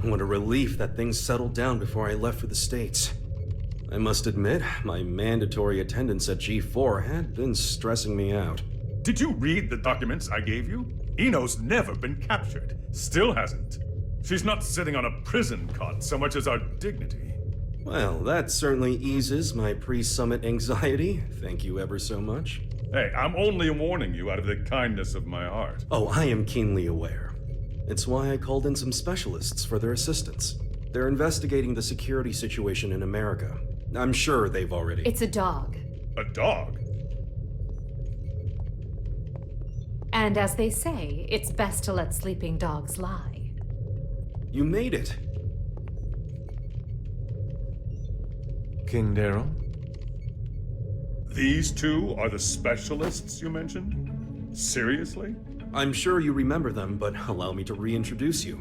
What a relief that things settled down before I left for the States. I must admit, my mandatory attendance at G4 had been stressing me out. Did you read the documents I gave you? Eno's never been captured. Still hasn't. She's not sitting on a prison cot so much as our dignity. Well, that certainly eases my pre-summit anxiety. Thank you ever so much. Hey, I'm only warning you out of the kindness of my heart. Oh, I am keenly aware. It's why I called in some specialists for their assistance. They're investigating the security situation in America. I'm sure they've already... It's a dog. A dog? And as they say, it's best to let sleeping dogs lie. You made it. King Daryl? These two are the specialists you mentioned? Seriously? I'm sure you remember them, but allow me to reintroduce you.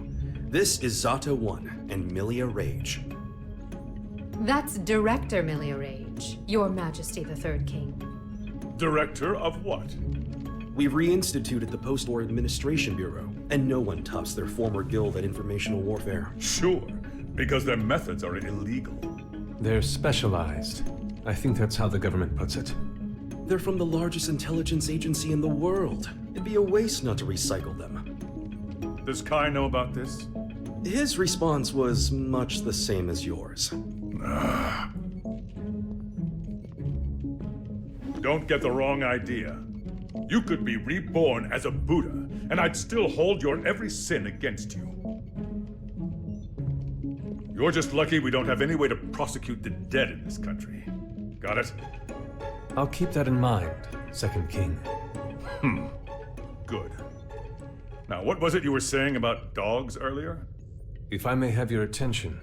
This is Zata 1 and Milia Rage. That's Director Milia Rage, Your Majesty the Third King. Director of what? We reinstituted the Post-War Administration Bureau, and no one tops their former guild at informational warfare. Sure, because their methods are illegal. They're specialized. I think that's how the government puts it. They're from the largest intelligence agency in the world. It'd be a waste not to recycle them. Does Kai know about this? His response was much the same as yours. Don't get the wrong idea. You could be reborn as a Buddha, and I'd still hold your every sin against you. You're just lucky we don't have any way to prosecute the dead in this country. Got it? I'll keep that in mind, Second King. Good. Now, what was it you were saying about dogs earlier? If I may have your attention.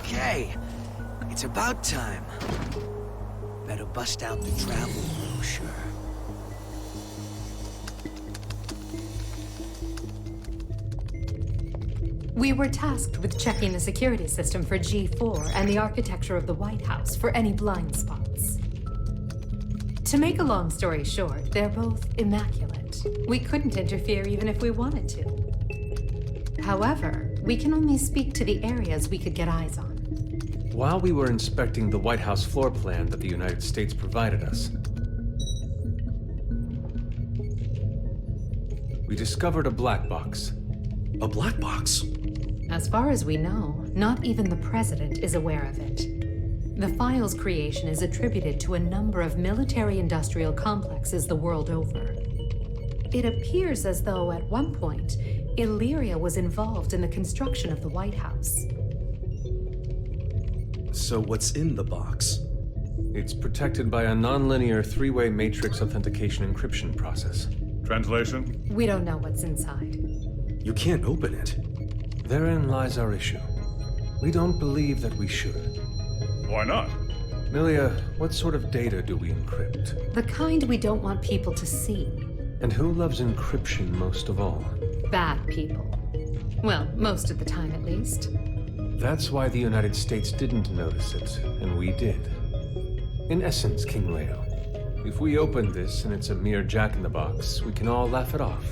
Okay, it's about time. Better bust out the travel brochure. We were tasked with checking the security system for G4 and the architecture of the White House for any blind spots. To make a long story short, they're both immaculate. We couldn't interfere even if we wanted to. However, we can only speak to the areas we could get eyes on. While we were inspecting the White House floor plan that the United States provided us, we discovered a black box. A black box? As far as we know, not even the president is aware of it. The file's creation is attributed to a number of military-industrial complexes the world over. It appears as though, at one point, Illyria was involved in the construction of the White House. So what's in the box? It's protected by a nonlinear three-way matrix authentication encryption process. Translation? We don't know what's inside. You can't open it. Therein lies our issue. We don't believe that we should. Why not? Milia, what sort of data do we encrypt? The kind we don't want people to see. And who loves encryption most of all? Bad people. Well, most of the time at least. That's why the United States didn't notice it, and we did. In essence, King Leo, if we open this and it's a mere jack-in-the-box, we can all laugh it off.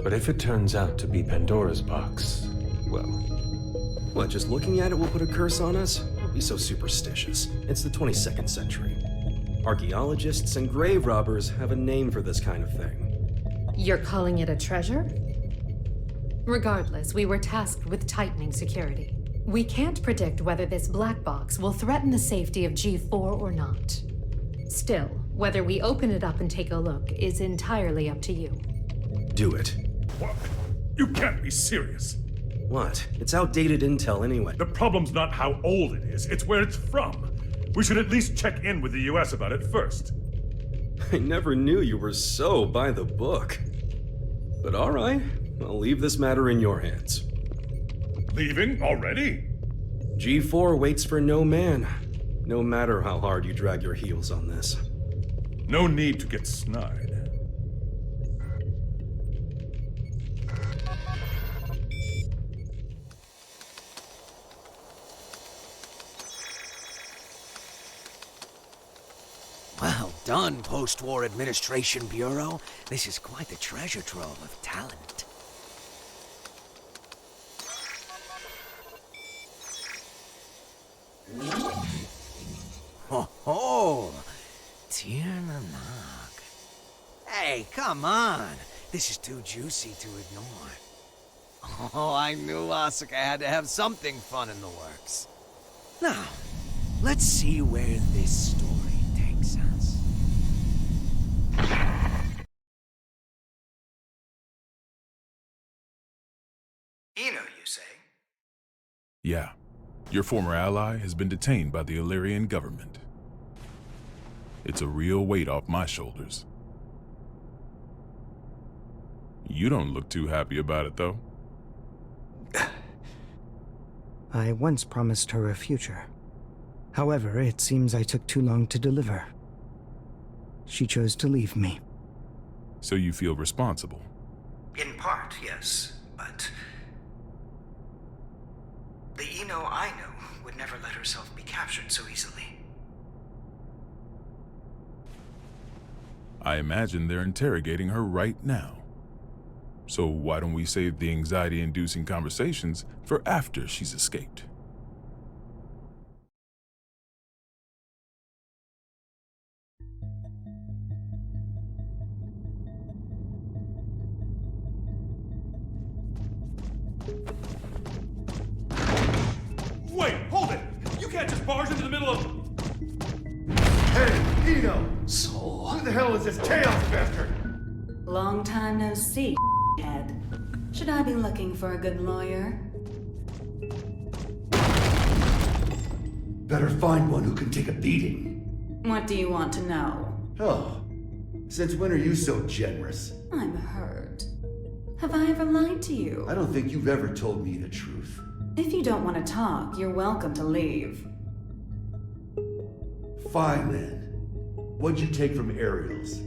But if it turns out to be Pandora's box, well... What, just looking at it will put a curse on us? Don't be so superstitious. It's the 22nd century. Archaeologists and grave robbers have a name for this kind of thing. You're calling it a treasure? Regardless, we were tasked with tightening security. We can't predict whether this black box will threaten the safety of G4 or not. Still, whether we open it up and take a look is entirely up to you. Do it. What? You can't be serious. What? It's outdated intel anyway. The problem's not how old it is, it's where it's from. We should at least check in with the US about it first. I never knew you were so by the book. But all right, I'll leave this matter in your hands. Leaving already? G4 waits for no man, no matter how hard you drag your heels on this. No need to get snide. Well done, Post-War Administration Bureau. This is quite the treasure trove of talent. Ho ho! Tiernamak. Hey, come on! This is too juicy to ignore. Oh, I knew Asuka had to have something fun in the works. Now, let's see where this story takes us. Ino, you say? Yeah. Your former ally has been detained by the Illyrian government. It's a real weight off my shoulders. You don't look too happy about it, though. I once promised her a future. However, it seems I took too long to deliver. She chose to leave me. So you feel responsible? In part, yes, but... the Ino I know would never let herself be captured so easily. I imagine they're interrogating her right now. So why don't we save the anxiety-inducing conversations for after she's escaped? Wait, hold it! You can't just barge into the middle of... Hey, Ino! So... Who the hell is this chaos bastard? Long time no see, head. Should I be looking for a good lawyer? Better find one who can take a beating. What do you want to know? Oh, since when are you so generous? I'm hurt. Have I ever lied to you? I don't think you've ever told me the truth. If you don't want to talk, you're welcome to leave. Fine then. What'd you take from Ariel's?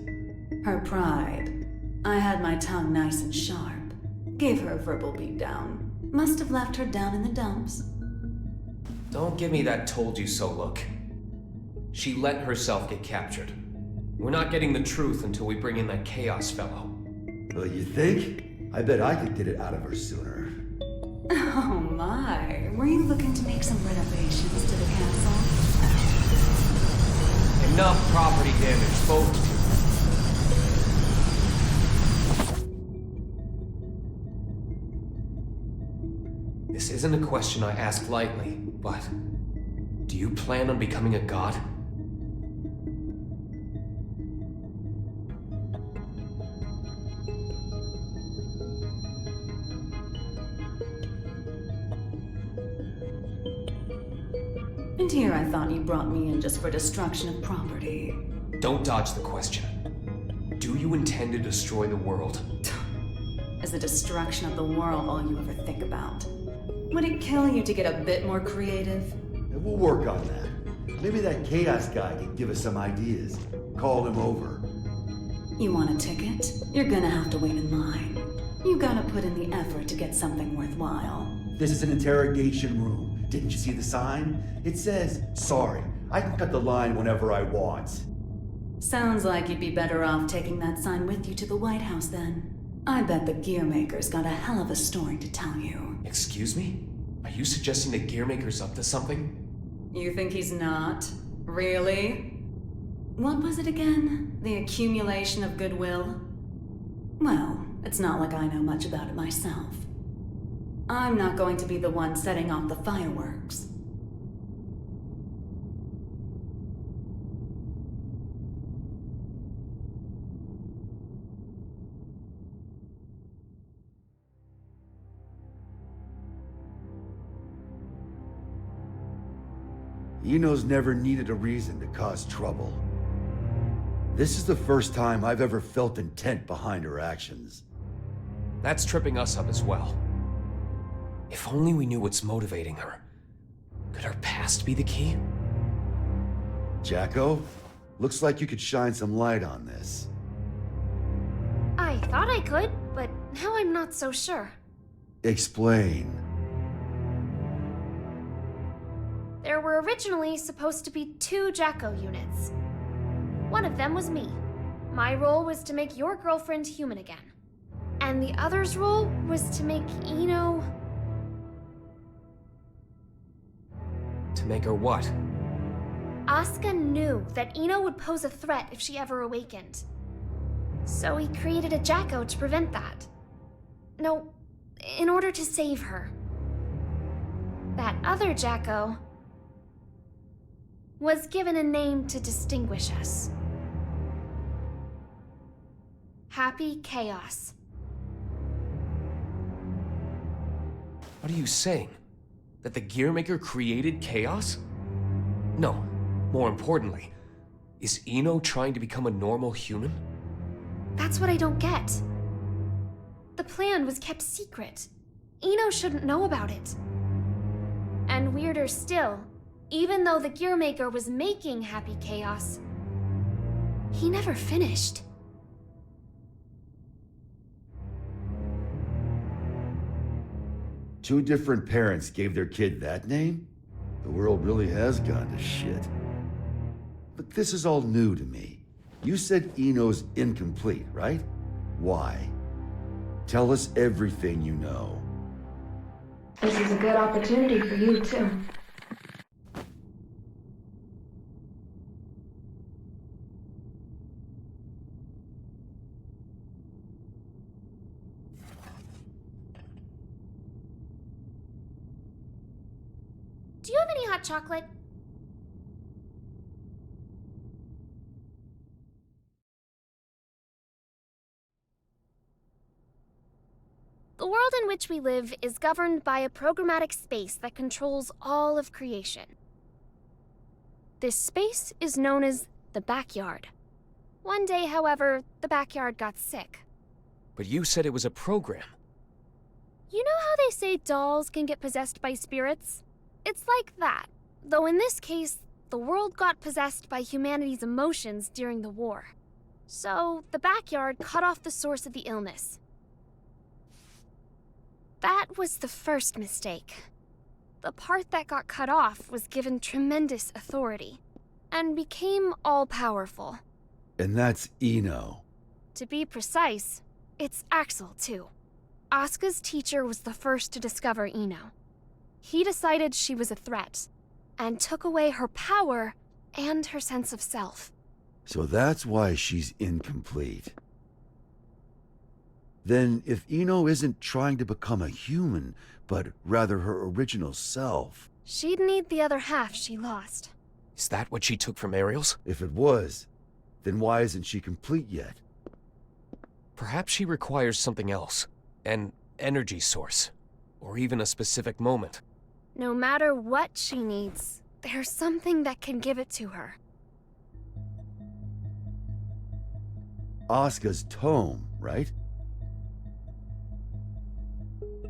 Her pride. I had my tongue nice and sharp. Gave her a verbal beatdown. Must have left her down in the dumps. Don't give me that told you so look. She let herself get captured. We're not getting the truth until we bring in that Chaos fellow. Well, you think? I bet I could get it out of her sooner. Oh my. Were you looking to make some renovations to the castle? Enough property damage, folks. This isn't a question I ask lightly, but do you plan on becoming a god? And here I thought you brought me in just for destruction of property. Don't dodge the question. Do you intend to destroy the world? Is the destruction of the world all you ever think about? Would it kill you to get a bit more creative? And we'll work on that. Maybe that chaos guy can give us some ideas. Call him over. You want a ticket? You're gonna have to wait in line. You gotta put in the effort to get something worthwhile. This is an interrogation room. Didn't you see the sign? It says, sorry, I can cut the line whenever I want. Sounds like you'd be better off taking that sign with you to the White House then. I bet the Gearmaker's got a hell of a story to tell you. Excuse me? Are you suggesting that Gearmaker's up to something? You think he's not? Really? What was it again? The accumulation of goodwill? Well, it's not like I know much about it myself. I'm not going to be the one setting off the fireworks. Ino's never needed a reason to cause trouble. This is the first time I've ever felt intent behind her actions. That's tripping us up as well. If only we knew what's motivating her. Could her past be the key? Jacko, looks like you could shine some light on this. I thought I could, but now I'm not so sure. Explain. There were originally supposed to be 2 Jacko units. One of them was me. My role was to make your girlfriend human again. And the other's role was to make Ino... To make her what? Asuka knew that Ino would pose a threat if she ever awakened. So he created a Jacko to prevent that. No, in order to save her. That other Jacko was given a name to distinguish us. Happy Chaos. What are you saying? That the Gearmaker created Chaos? No, more importantly, is Ino trying to become a normal human? That's what I don't get. The plan was kept secret. Ino shouldn't know about it. And weirder still, even though the Gearmaker was making Happy Chaos, he never finished. Two different parents gave their kid that name? The world really has gone to shit. But this is all new to me. You said Ino's incomplete, right? Why? Tell us everything you know. This is a good opportunity for you, too. Do you have any hot chocolate? The world in which we live is governed by a programmatic space that controls all of creation. This space is known as the backyard. One day, however, the backyard got sick. But you said it was a program. You know how they say dolls can get possessed by spirits? It's like that, though in this case, the world got possessed by humanity's emotions during the war. So, the backyard cut off the source of the illness. That was the first mistake. The part that got cut off was given tremendous authority, and became all-powerful. And that's Ino. To be precise, it's Axel, too. Asuka's teacher was the first to discover Ino. He decided she was a threat, and took away her power and her sense of self. So that's why she's incomplete. Then, if Ino isn't trying to become a human, but rather her original self... She'd need the other half she lost. Is that what she took from Ariel's? If it was, then why isn't she complete yet? Perhaps she requires something else. An energy source. Or even a specific moment. No matter what she needs, there's something that can give it to her. Asuka's tome, right?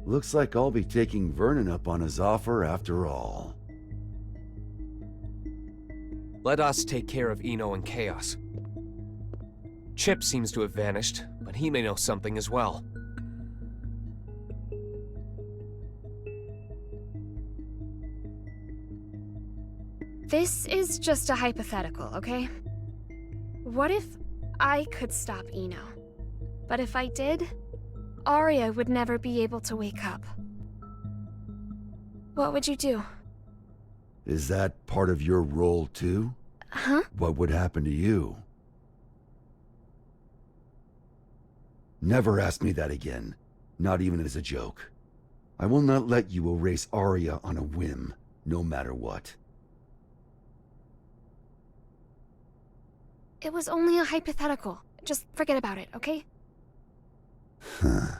Looks like I'll be taking Vernon up on his offer after all. Let us take care of Ino and Chaos. Chip seems to have vanished, but he may know something as well. This is just a hypothetical, okay? What if I could stop Ino? But if I did, Arya would never be able to wake up. What would you do? Is that part of your role too? Huh? What would happen to you? Never ask me that again. Not even as a joke. I will not let you erase Arya on a whim, no matter what. It was only a hypothetical. Just forget about it, okay? Huh.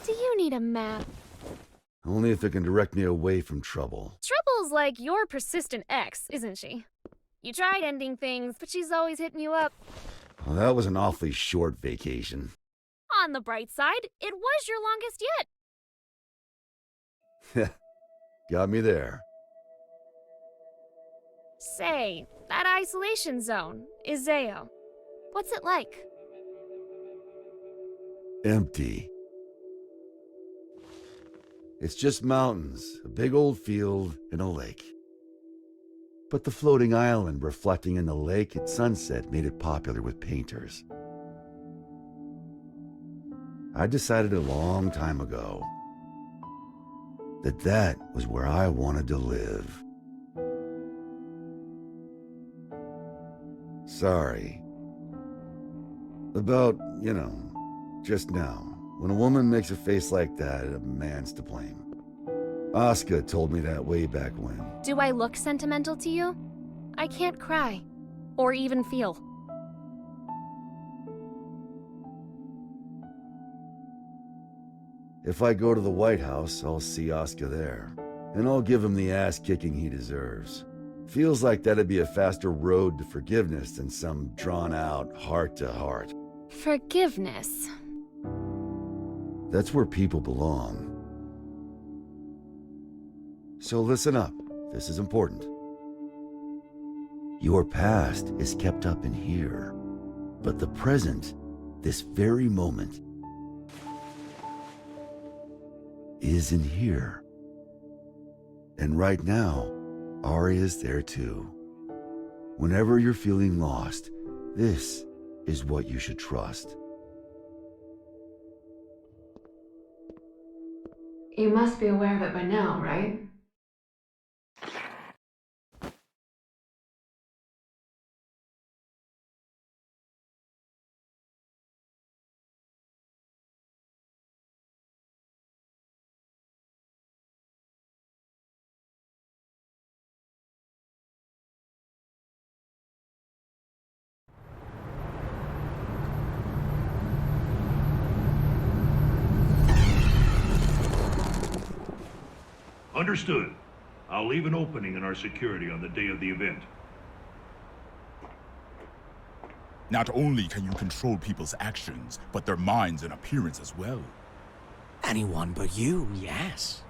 Do you need a map? Only if it can direct me away from trouble. Trouble's like your persistent ex, isn't she? You tried ending things, but she's always hitting you up. Well, that was an awfully short vacation. On the bright side, it was your longest yet. Got me there. Say, that isolation zone, Izeo. What's it like? Empty. It's just mountains, a big old field, and a lake. But the floating island reflecting in the lake at sunset made it popular with painters. I decided a long time ago that that was where I wanted to live. Sorry. About, just now. When a woman makes a face like that, a man's to blame. Asuka told me that way back when. Do I look sentimental to you? I can't cry. Or even feel. If I go to the White House, I'll see Asuka there. And I'll give him the ass-kicking he deserves. Feels like that'd be a faster road to forgiveness than some drawn-out heart-to-heart. Forgiveness. That's where people belong. So listen up. This is important. Your past is kept up in here. But the present, this very moment, is in here. And right now, Arya's there too. Whenever you're feeling lost, this is what you should trust. You must be aware of it by now, right? Understood. I'll leave an opening in our security on the day of the event. Not only can you control people's actions, but their minds and appearance as well. Anyone but you, yes.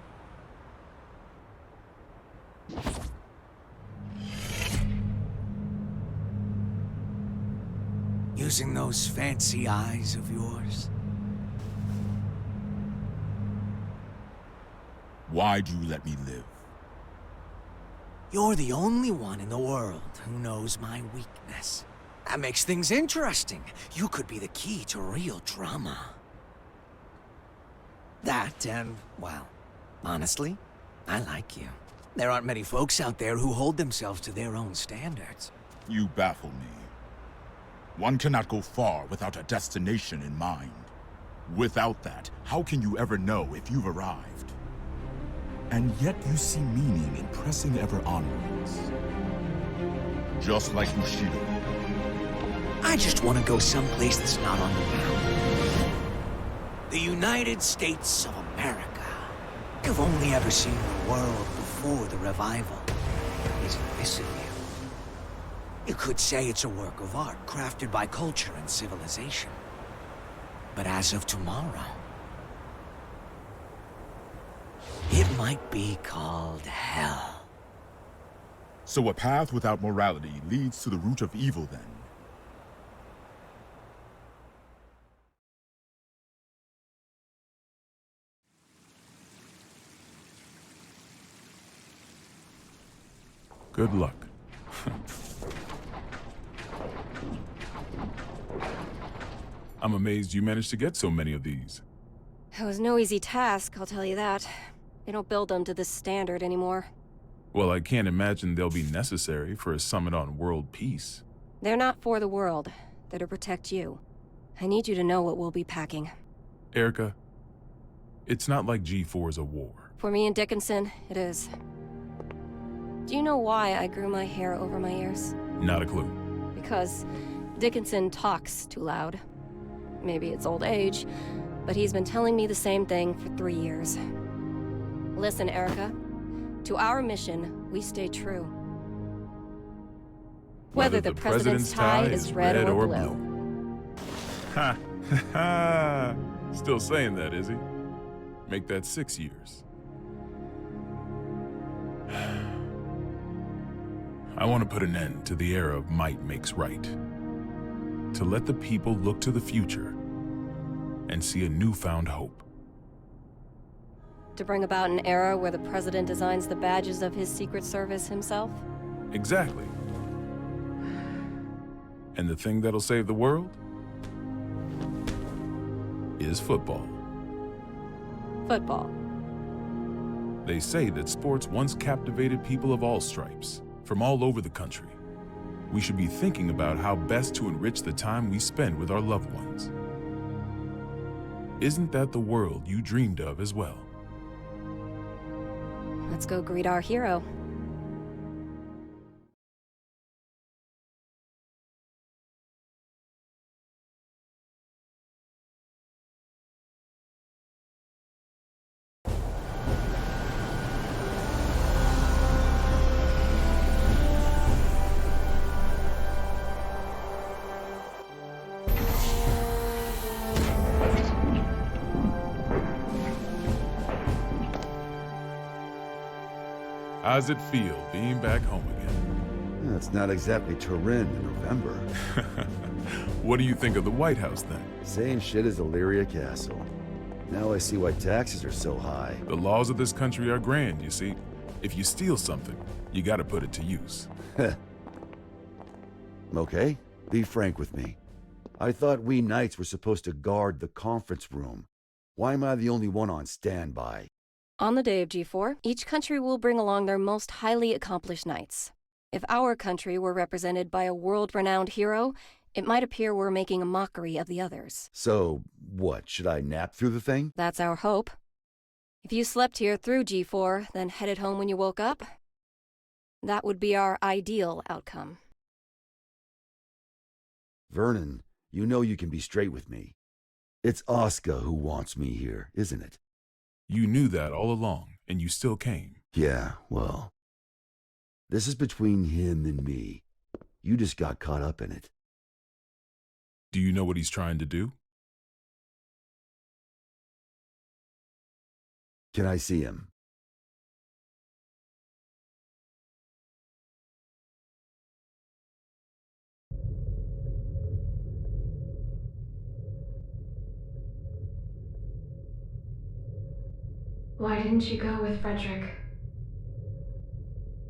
Using those fancy eyes of yours. Why do you let me live? You're the only one in the world who knows my weakness. That makes things interesting. You could be the key to real drama. That and, well, honestly, I like you. There aren't many folks out there who hold themselves to their own standards. You baffle me. One cannot go far without a destination in mind. Without that, how can you ever know if you've arrived? And yet you see meaning in pressing ever onwards. Just like Bushido. I just want to go someplace that's not on the map. The United States of America. You've only ever seen the world before the revival. Isn't this a view? You could say it's a work of art crafted by culture and civilization. But as of tomorrow, it might be called hell. So a path without morality leads to the root of evil then? Good luck. I'm amazed you managed to get so many of these. It was no easy task, I'll tell you that. They don't build them to this standard anymore. Well, I can't imagine they'll be necessary for a summit on world peace. They're not for the world. They're to protect you. I need you to know what we'll be packing. Erica, it's not like G4's a war. For me and Dickinson, it is. Do you know why I grew my hair over my ears? Not a clue. Because Dickinson talks too loud. Maybe it's old age, but he's been telling me the same thing for 3 years. Listen, Erica. To our mission, we stay true. Whether the president's tie is red or blue. Ha! Ha! Still saying that, is he? Make that 6 years. I want to put an end to the era of might makes right. To let the people look to the future and see a newfound hope. To bring about an era where the president designs the badges of his Secret Service himself? Exactly. And the thing that'll save the world is football. Football. They say that sports once captivated people of all stripes, from all over the country. We should be thinking about how best to enrich the time we spend with our loved ones. Isn't that the world you dreamed of as well? Let's go greet our hero. How's it feel being back home again? It's not exactly Turin in November. What do you think of the White House then? Same shit as Illyria Castle. Now I see why taxes are so high. The laws of this country are grand, you see. If you steal something, you gotta put it to use. Okay, be frank with me. I thought we knights were supposed to guard the conference room. Why am I the only one on standby? On the day of G4, each country will bring along their most highly accomplished knights. If our country were represented by a world-renowned hero, it might appear we're making a mockery of the others. So, what, should I nap through the thing? That's our hope. If you slept here through G4, then headed home when you woke up, that would be our ideal outcome. Vernon, you know you can be straight with me. It's Oscar who wants me here, isn't it? You knew that all along, and you still came. Yeah, well, this is between him and me. You just got caught up in it. Do you know what he's trying to do? Can I see him? Why didn't you go with Frederick?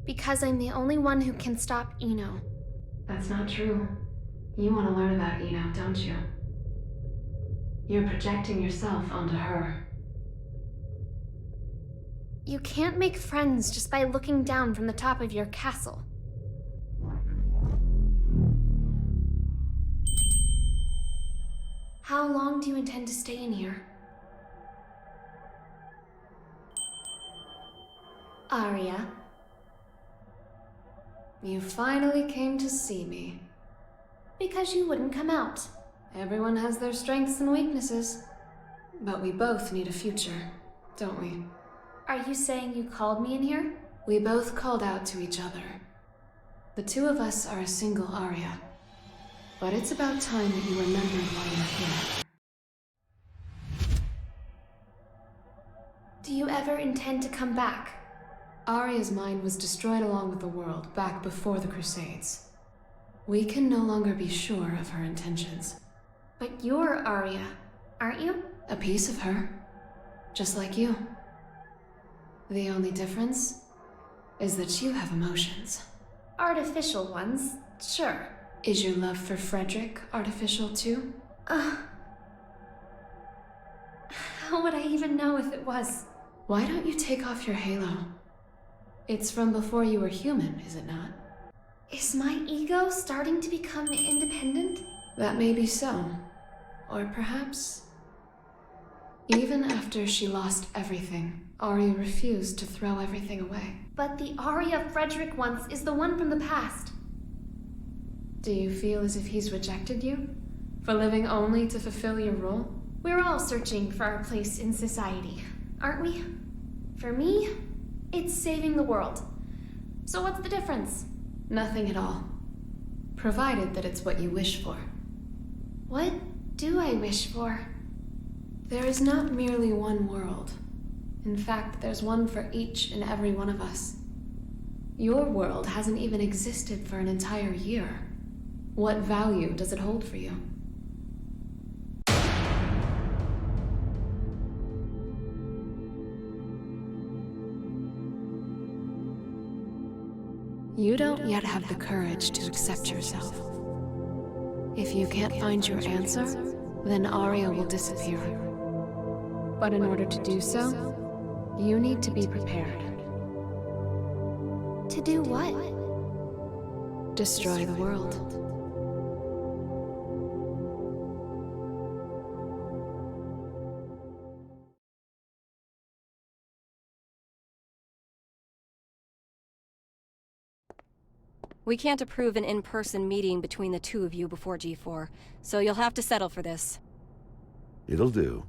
Because I'm the only one who can stop Eno. That's not true. You want to learn about Eno, don't you? You're projecting yourself onto her. You can't make friends just by looking down from the top of your castle. How long do you intend to stay in here? Arya. You finally came to see me. Because you wouldn't come out. Everyone has their strengths and weaknesses. But we both need a future, don't we? Are you saying you called me in here? We both called out to each other. The two of us are a single Arya. But it's about time that you remembered why you're here. Do you ever intend to come back? Arya's mind was destroyed along with the world back before the Crusades. We can no longer be sure of her intentions. But you're Arya, aren't you? A piece of her. Just like you. The only difference is that you have emotions. Artificial ones, sure. Is your love for Frederick artificial too? How would I even know if it was? Why don't you take off your halo? It's from before you were human, is it not? Is my ego starting to become independent? That may be so. Or perhaps... Even after she lost everything, Arya refused to throw everything away. But the Arya Frederick wants is the one from the past. Do you feel as if he's rejected you? For living only to fulfill your role? We're all searching for our place in society, aren't we? For me, it's saving the world. So what's the difference? Nothing at all. Provided that it's what you wish for. What do I wish for? There is not merely one world. In fact, there's one for each and every one of us. Your world hasn't even existed for an entire year. What value does it hold for you? You don't yet have the courage to accept yourself. If you can't find your answer, then Arya will disappear. But in order to do so, you need to be prepared. To do what? Destroy the world. We can't approve an in-person meeting between the two of you before G4, so you'll have to settle for this. It'll do.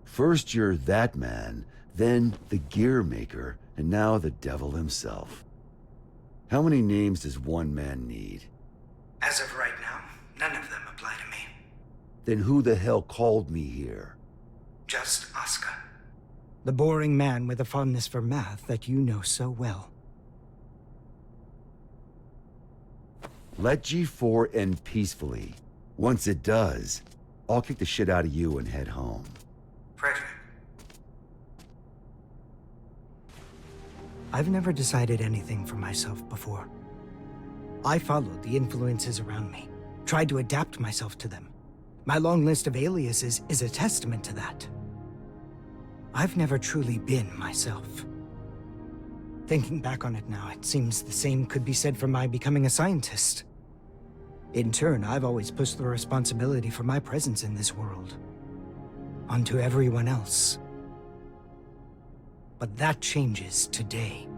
First you're that man, then the gear maker, and now the devil himself. How many names does one man need? As of right now, none of them apply to me. Then who the hell called me here? Just Asuka. The boring man with a fondness for math that you know so well. Let G4 end peacefully. Once it does, I'll kick the shit out of you and head home. Frederick. I've never decided anything for myself before. I followed the influences around me, tried to adapt myself to them. My long list of aliases is a testament to that. I've never truly been myself. Thinking back on it now, it seems the same could be said for my becoming a scientist. In turn, I've always pushed the responsibility for my presence in this world onto everyone else. But that changes today.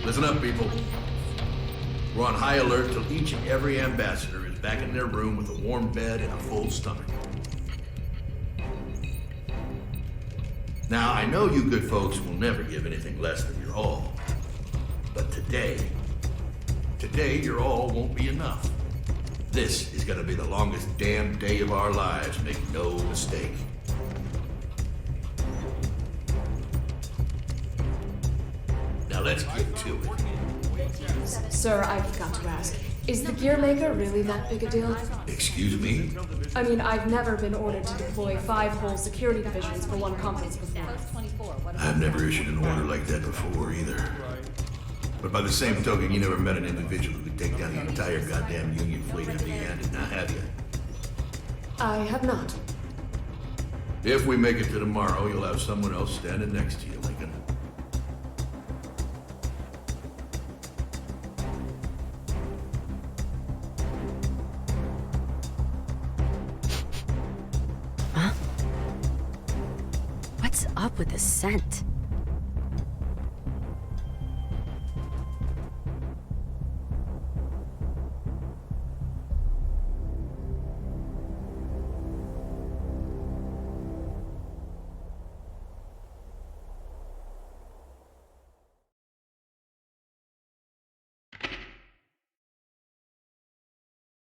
Listen up, people. We're on high alert till each and every ambassador is back in their room with a warm bed and a full stomach. Now, I know you good folks will never give anything less than your all. But today, your all won't be enough. This is gonna be the longest damn day of our lives, make no mistake. Now let's get to it. Sir, I forgot to ask. Is the gear maker really that big a deal? Excuse me? I mean, I've never been ordered to deploy 5 whole security divisions for one conference before. I've never issued an order like that before either. But by the same token, you never met an individual who could take down the entire goddamn Union fleet empty-handed, now have you? I have not. If we make it to tomorrow, you'll have someone else standing next to you, Lincoln. What's up with the scent?